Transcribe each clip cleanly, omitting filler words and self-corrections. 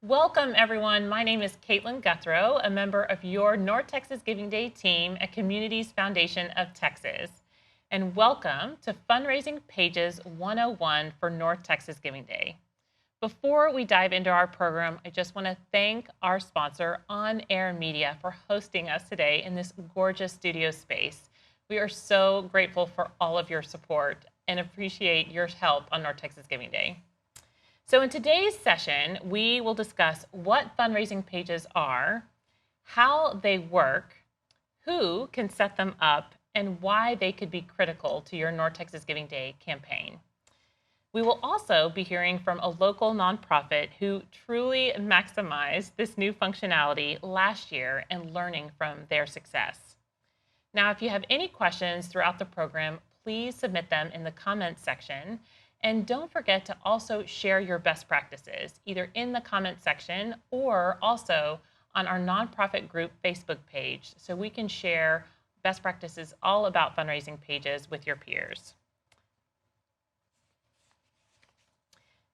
Welcome, everyone. My name is Kaitlin Guthrow, a member of your North Texas Giving Day team at Communities Foundation of Texas. And welcome to Fundraising Pages 101 for North Texas Giving Day. Before we dive into our program, I just want to thank our sponsor, On Air Media, for hosting us today in this gorgeous studio space. We are so grateful for all of your support and appreciate your help on North Texas Giving Day. So in today's session, we will discuss what fundraising pages are, how they work, who can set them up, and why they could be critical to your North Texas Giving Day campaign. We will also be hearing from a local nonprofit who truly maximized this new functionality last year and learning from their success. Now, if you have any questions throughout the program, please submit them in the comments section. And don't forget to also share your best practices, either in the comment section or also on our nonprofit group Facebook page, so we can share best practices all about fundraising pages with your peers.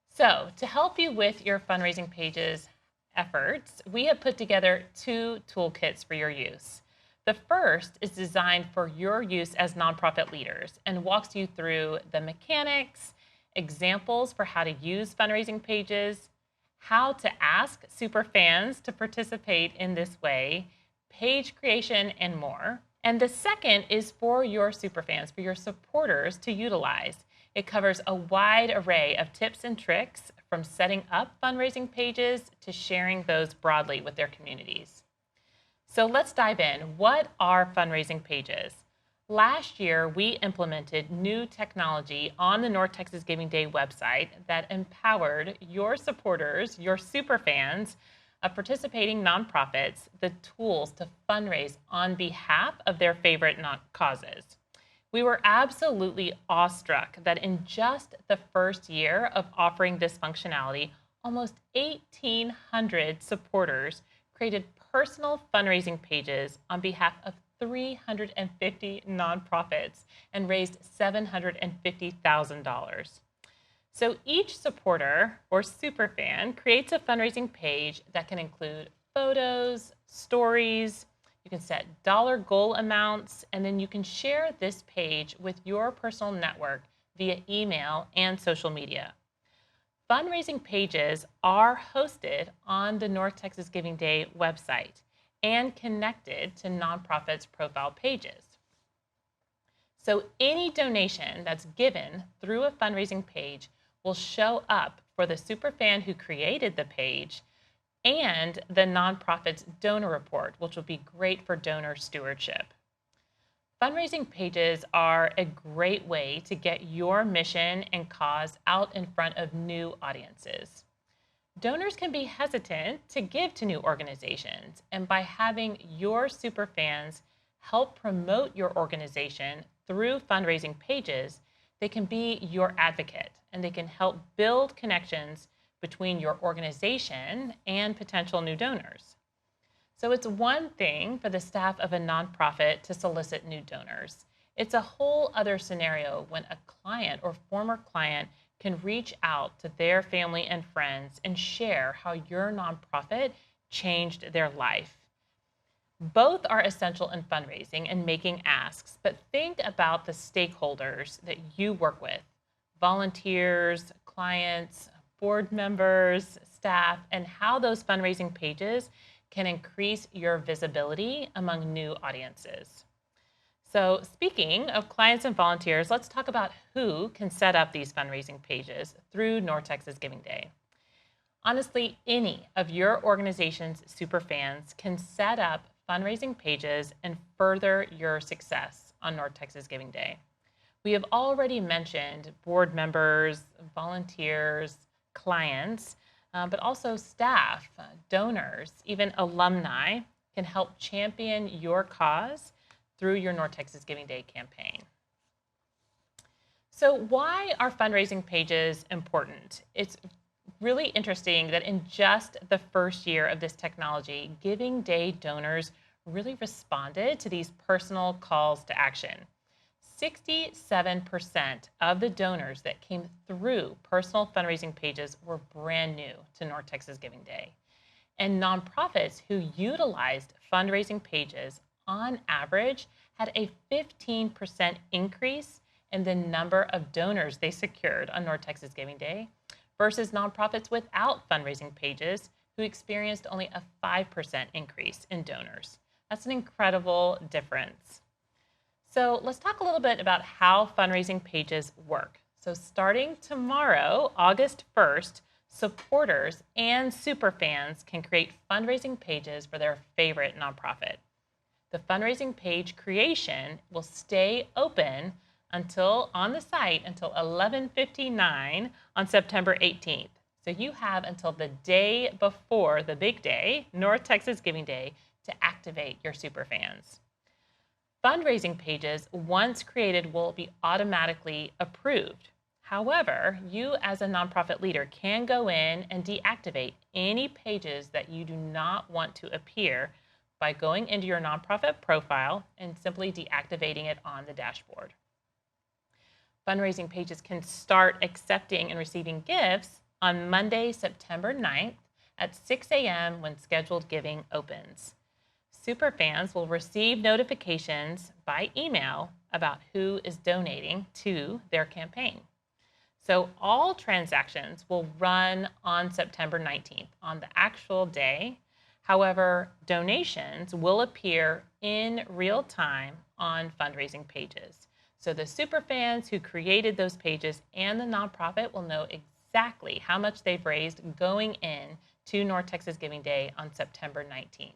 So to help you with your fundraising pages efforts, we have put together two toolkits for your use. The first is designed for your use as nonprofit leaders and walks you through the mechanics, examples for how to use fundraising pages, how to ask superfans to participate in this way, page creation, and more. And the second is for your superfans, for your supporters to utilize. It covers a wide array of tips and tricks from setting up fundraising pages to sharing those broadly with their communities. So let's dive in. What are fundraising pages? Last year, we implemented new technology on the North Texas Giving Day website that empowered your supporters, your superfans of participating nonprofits, the tools to fundraise on behalf of their favorite causes. We were absolutely awestruck that in just the first year of offering this functionality, almost 1,800 supporters created personal fundraising pages on behalf of 350 nonprofits and raised $750,000. So each supporter or superfan creates a fundraising page that can include photos, stories, you can set dollar goal amounts, and then you can share this page with your personal network via email and social media. Fundraising pages are hosted on the North Texas Giving Day website and connected to nonprofits' profile pages. So any donation that's given through a fundraising page will show up for the superfan who created the page and the nonprofit's donor report, which will be great for donor stewardship. Fundraising pages are a great way to get your mission and cause out in front of new audiences. Donors can be hesitant to give to new organizations, and by having your superfans help promote your organization through fundraising pages, they can be your advocate and they can help build connections between your organization and potential new donors. So it's one thing for the staff of a nonprofit to solicit new donors. It's a whole other scenario when a client or former client can reach out to their family and friends and share how your nonprofit changed their life. Both are essential in fundraising and making asks, but think about the stakeholders that you work with: volunteers, clients, board members, staff, and how those fundraising pages can increase your visibility among new audiences. So speaking of clients and volunteers, let's talk about who can set up these fundraising pages through North Texas Giving Day. Honestly, any of your organization's superfans can set up fundraising pages and further your success on North Texas Giving Day. We have already mentioned board members, volunteers, clients, but also staff, donors, even alumni can help champion your cause through your North Texas Giving Day campaign. So why are fundraising pages important? It's really interesting that in just the first year of this technology, Giving Day donors really responded to these personal calls to action. 67% of the donors that came through personal fundraising pages were brand new to North Texas Giving Day. And nonprofits who utilized fundraising pages on average had a 15% increase in the number of donors they secured on North Texas Giving Day versus nonprofits without fundraising pages who experienced only a 5% increase in donors. That's an incredible difference. So let's talk a little bit about how fundraising pages work. So starting tomorrow, August 1st, supporters and superfans can create fundraising pages for their favorite nonprofit. The fundraising page creation will stay open on the site until 11:59 on September 18th. So you have until the day before the big day, North Texas Giving Day, to activate your superfans. Fundraising pages, once created, will be automatically approved. However, you as a nonprofit leader can go in and deactivate any pages that you do not want to appear by going into your nonprofit profile and simply deactivating it on the dashboard. Fundraising pages can start accepting and receiving gifts on Monday, September 9th at 6 a.m. when scheduled giving opens. Superfans will receive notifications by email about who is donating to their campaign. So all transactions will run on September 19th, on the actual day. However, donations will appear in real time on fundraising pages. So the superfans who created those pages and the nonprofit will know exactly how much they've raised going in to North Texas Giving Day on September 19th.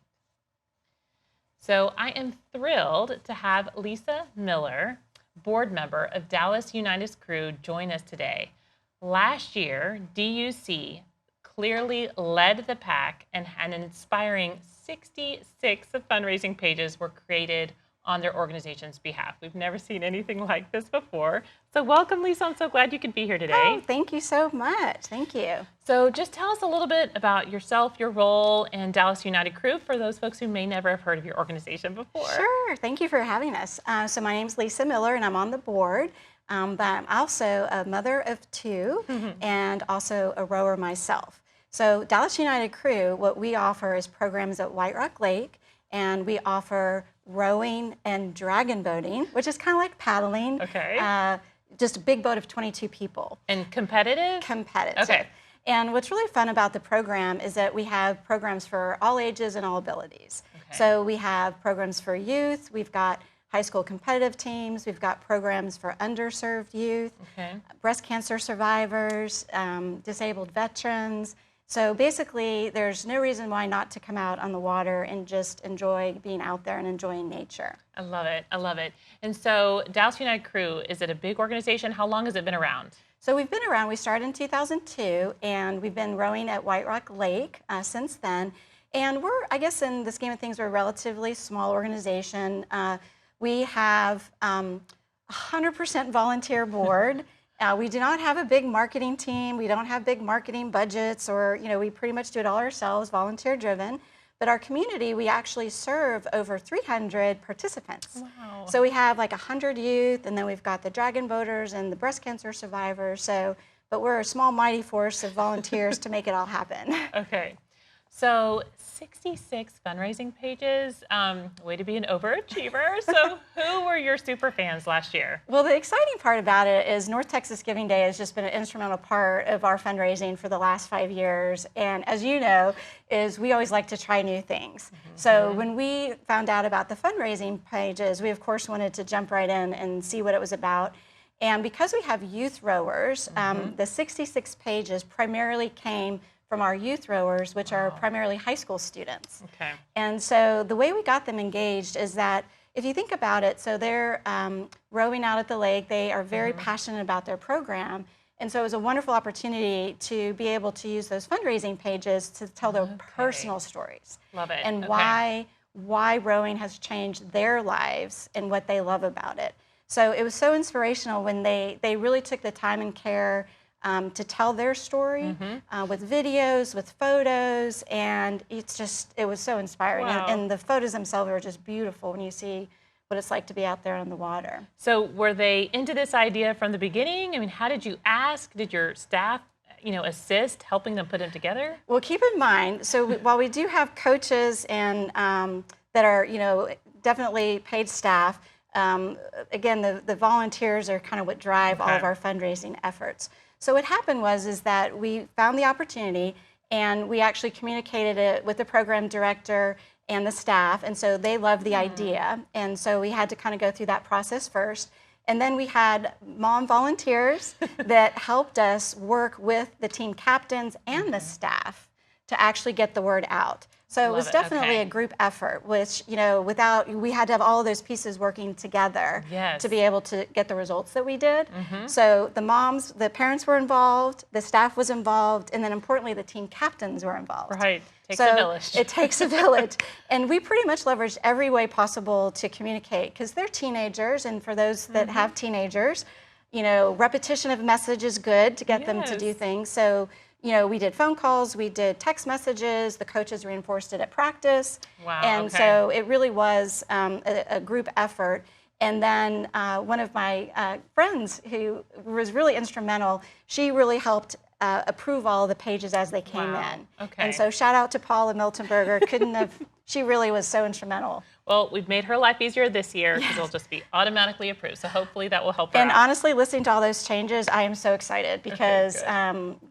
So I am thrilled to have Lisa Miller, board member of Dallas United's Crew, join us today. Last year, DUC clearly led the pack and had an inspiring 66 fundraising pages were created on their organization's behalf. We've never seen anything like this before. So welcome, Lisa. I'm so glad you could be here today. Oh, thank you so much. Thank you. So just tell us a little bit about yourself, your role in Dallas United Crew for those folks who may never have heard of your organization before. Sure. Thank you for having us. So my name's Lisa Miller, and I'm on the board. But I'm also a mother of two and also a rower myself. So Dallas United Crew, what we offer is programs at White Rock Lake, and we offer rowing and dragon boating, which is kind of like paddling. Okay. Just a big boat of 22 people. And competitive? Competitive. Okay. And what's really fun about the program is that we have programs for all ages and all abilities. Okay. So we have programs for youth, we've got high school competitive teams, we've got programs for underserved youth, breast cancer survivors, disabled veterans. So basically, there's no reason why not to come out on the water and just enjoy being out there and enjoying nature. I love it. I love it. And so Dallas United Crew, is it a big organization? How long has it been around? So we've been around. We started in 2002, and we've been rowing at White Rock Lake since then. And we're, I guess in the scheme of things, we're a relatively small organization. We have 100% volunteer board. We do not have a big marketing team. We don't have big marketing budgets, or we pretty much do it all ourselves, volunteer driven. But our community, we actually serve over 300 participants. Wow. So we have like 100 youth, and then we've got the dragon boaters and the breast cancer survivors. But we're a small, mighty force of volunteers to make it all happen. Okay. So 66 fundraising pages, way to be an overachiever. So who were your super fans last year? Well, the exciting part about it is North Texas Giving Day has just been an instrumental part of our fundraising for the last 5 years. And as you know, is we always like to try new things. So when we found out about the fundraising pages, we of course wanted to jump right in and see what it was about. And because we have youth rowers, the 66 pages primarily came from our youth rowers, which are primarily high school students. Okay. And so the way we got them engaged is that if you think about it, so they're rowing out at the lake, they are very passionate about their program, and so it was a wonderful opportunity to be able to use those fundraising pages to tell their personal stories. Love it. And why rowing has changed their lives and what they love about it. So it was so inspirational when they really took the time and care to tell their story with videos, with photos, and it was so inspiring. Wow. And the photos themselves are just beautiful when you see what it's like to be out there on the water. So were they into this idea from the beginning? I mean, how did you ask? Did your staff assist helping them put them together? Well, keep in mind, so while we do have coaches and that are, definitely paid staff, again, the volunteers are kind of what drive all of our fundraising efforts. So what happened is that we found the opportunity and we actually communicated it with the program director and the staff, and so they loved the idea. And so we had to kind of go through that process first. And then we had mom volunteers that helped us work with the team captains and the staff to actually get the word out. So it was definitely a group effort, which, we had to have all of those pieces working together to be able to get the results that we did. So the parents were involved, the staff was involved, and then importantly, the team captains were involved. Right. Takes a village. It takes a village. And we pretty much leveraged every way possible to communicate because they're teenagers, and for those that have teenagers, repetition of message is good to get them to do things. So we did phone calls, we did text messages, the coaches reinforced it at practice. Wow, and so it really was a group effort. And then one of my friends who was really instrumental, she really helped approve all the pages as they came in. And so shout out to Paula Miltenberger, she really was so instrumental. Well, we've made her life easier this year because it'll just be automatically approved. So hopefully that will help her And out. honestly, listening to all those changes, I am so excited because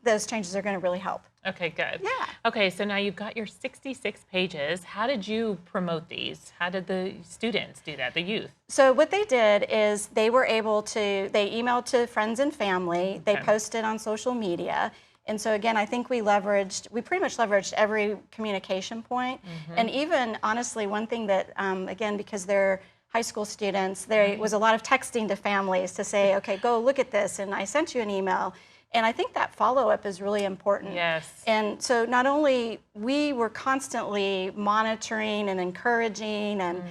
those changes are going to really help. Okay, good. Yeah. Okay, so now you've got your 66 pages. How did you promote these? How did the students do that, the youth? So what they did is they emailed to friends and family, they posted on social media. And so again, I think we pretty much leveraged every communication point. And even honestly, one thing that, again, because they're high school students, there was a lot of texting to families to say, okay, go look at this, and I sent you an email. And I think that follow-up is really important. Yes. And so not only we were constantly monitoring and encouraging, and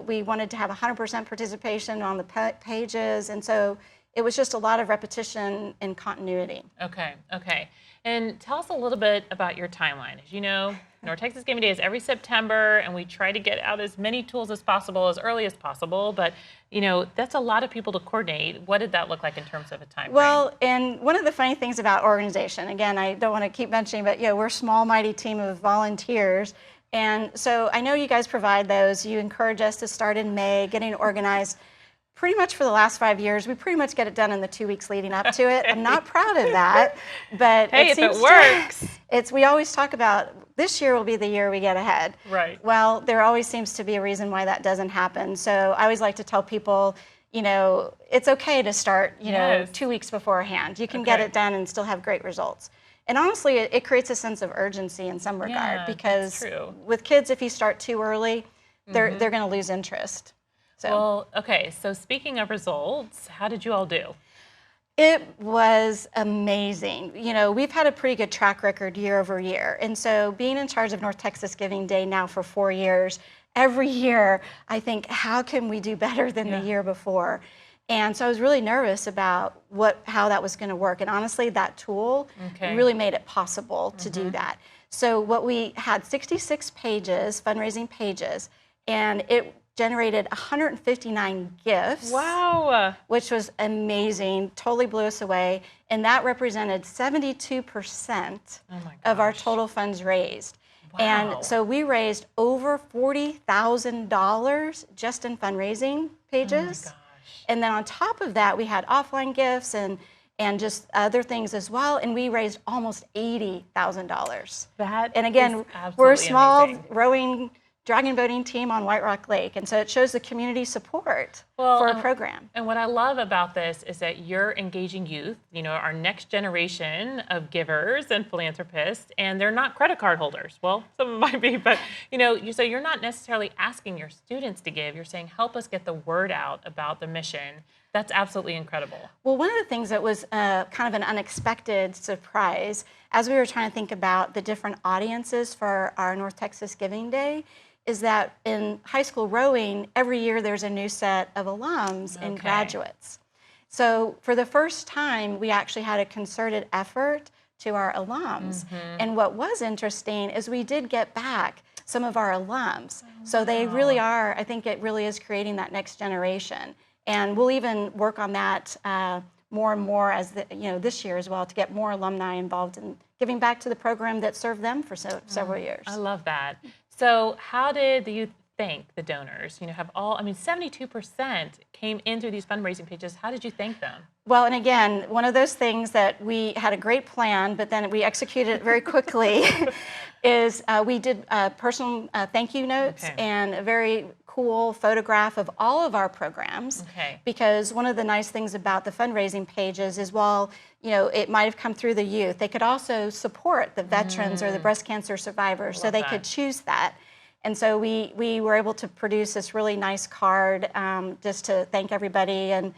we wanted to have 100% participation on the pages, and so it was just a lot of repetition and continuity. Okay. And tell us a little bit about your timeline. As you know, North Texas Gaming Day is every September, and we try to get out as many tools as possible, as early as possible. But, that's a lot of people to coordinate. What did that look like in terms of a time frame? Well, and one of the funny things about organization, again, I don't want to keep mentioning, but we're a small, mighty team of volunteers. And so I know you guys provide those. You encourage us to start in May, getting organized. Pretty much for the last 5 years, we pretty much get it done in the 2 weeks leading up to it. I'm not proud of that, but hey, if it works. We always talk about this year will be the year we get ahead. Right. Well, there always seems to be a reason why that doesn't happen. So I always like to tell people, it's okay to start, 2 weeks beforehand. You can get it done and still have great results. And honestly, it creates a sense of urgency in some regard because with kids, if you start too early, they're going to lose interest. So. Well, okay, so speaking of results, how did you all do? It was amazing. We've had a pretty good track record year over year. And so being in charge of North Texas Giving Day now for 4 years, every year I think, how can we do better than the year before? And so I was really nervous about how that was going to work. And honestly, that tool really made it possible to do that. So we had 66 pages, fundraising pages, and it generated 159 gifts. Wow. Which was amazing, totally blew us away. And that represented 72% of our total funds raised. Wow. And so we raised over $40,000 just in fundraising pages. Oh my gosh. And then on top of that, we had offline gifts and just other things as well. And we raised almost $80,000. And again, we're a small rowing dragon boating team on White Rock Lake, and so it shows the community support for a program. And what I love about this is that you're engaging youth, our next generation of givers and philanthropists, and they're not credit card holders. Well, some of them might be, but so you're not necessarily asking your students to give. You're saying, help us get the word out about the mission. That's absolutely incredible. Well, one of the things that was kind of an unexpected surprise as we were trying to think about the different audiences for our North Texas Giving Day is that in high school rowing, every year there's a new set of alums and graduates. So for the first time, we actually had a concerted effort to our alums. And what was interesting is we did get back some of our alums. So they really are, I think it really is creating that next generation. And we'll even work on that more and more as this year as well, to get more alumni involved in giving back to the program that served them for several years. I love that. So how did the youth thank the donors? 72% came in through these fundraising pages. How did you thank them? Well, and again, one of those things that we had a great plan, but then we executed it very quickly, is we did personal thank you notes and a very cool photograph of all of our programs. Because one of the nice things about the fundraising pages is, while it might have come through the youth, they could also support the veterans or the breast cancer survivors, so they could choose that. And so we were able to produce this really nice card just to thank everybody and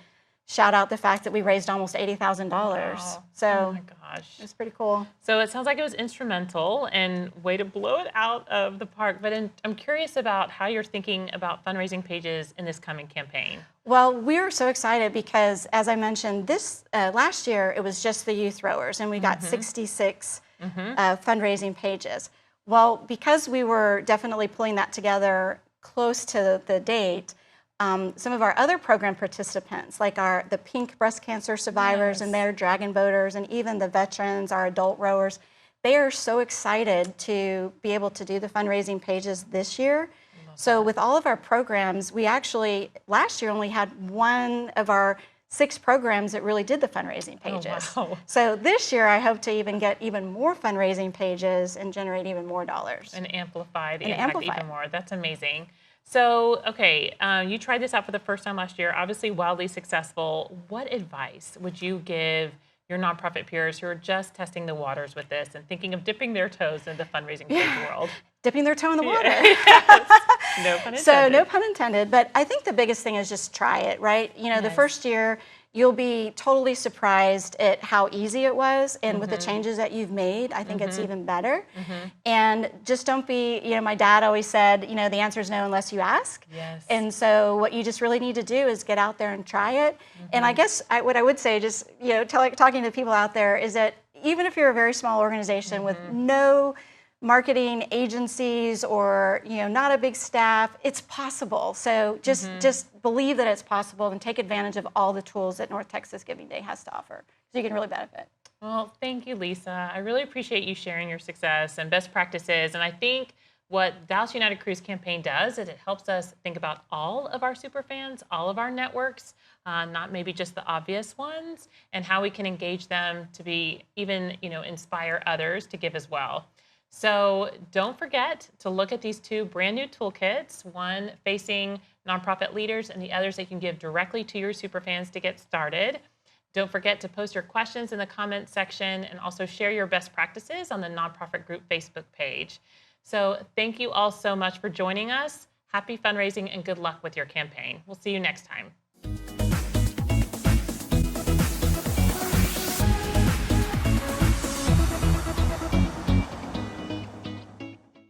shout out the fact that we raised almost $80,000. Wow. So oh my gosh, it was pretty cool. So it sounds like it was instrumental and way to blow it out of the park. But I'm curious about how you're thinking about fundraising pages in this coming campaign. Well, we were so excited because, as I mentioned, this last year it was just the youth rowers, and we got 66 fundraising pages. Well, because we were definitely pulling that together close to the date, some of our other program participants, like the pink breast cancer survivors and their dragon boaters, and even the veterans, our adult rowers, they are so excited to be able to do the fundraising pages this year. So with all of our programs, we actually, last year, only had one of our 6 programs that really did the fundraising pages. Oh, wow. So this year, I hope to even get even more fundraising pages and generate even more dollars. And amplify the impact even more. That's amazing. So, okay, you tried this out for the first time last year, obviously wildly successful. What advice would you give your nonprofit peers who are just testing the waters with this and thinking of dipping their toes in the fundraising page world? Dipping their toe in the water. Yes. No pun intended. So no pun intended, but I think the biggest thing is just try it, right? The first year, you'll be totally surprised at how easy it was, and with the changes that you've made, I think it's even better. And just don't be, my dad always said, the answer is no unless you ask. Yes. And so what you just really need to do is get out there and try it. And I guess what I would say, just, talking to people out there, is that even if you're a very small organization with no marketing agencies or not a big staff, it's possible. So just believe that it's possible and take advantage of all the tools that North Texas Giving Day has to offer, so you can really benefit. Well, thank you, Lisa. I really appreciate you sharing your success and best practices. And I think what Dallas United Crew's campaign does is it helps us think about all of our superfans, all of our networks, not maybe just the obvious ones, and how we can engage them to be even, inspire others to give as well. So don't forget to look at these 2 brand new toolkits, one facing nonprofit leaders and the others that you can give directly to your superfans to get started. Don't forget to post your questions in the comments section and also share your best practices on the Nonprofit Group Facebook page. So thank you all so much for joining us. Happy fundraising and good luck with your campaign. We'll see you next time.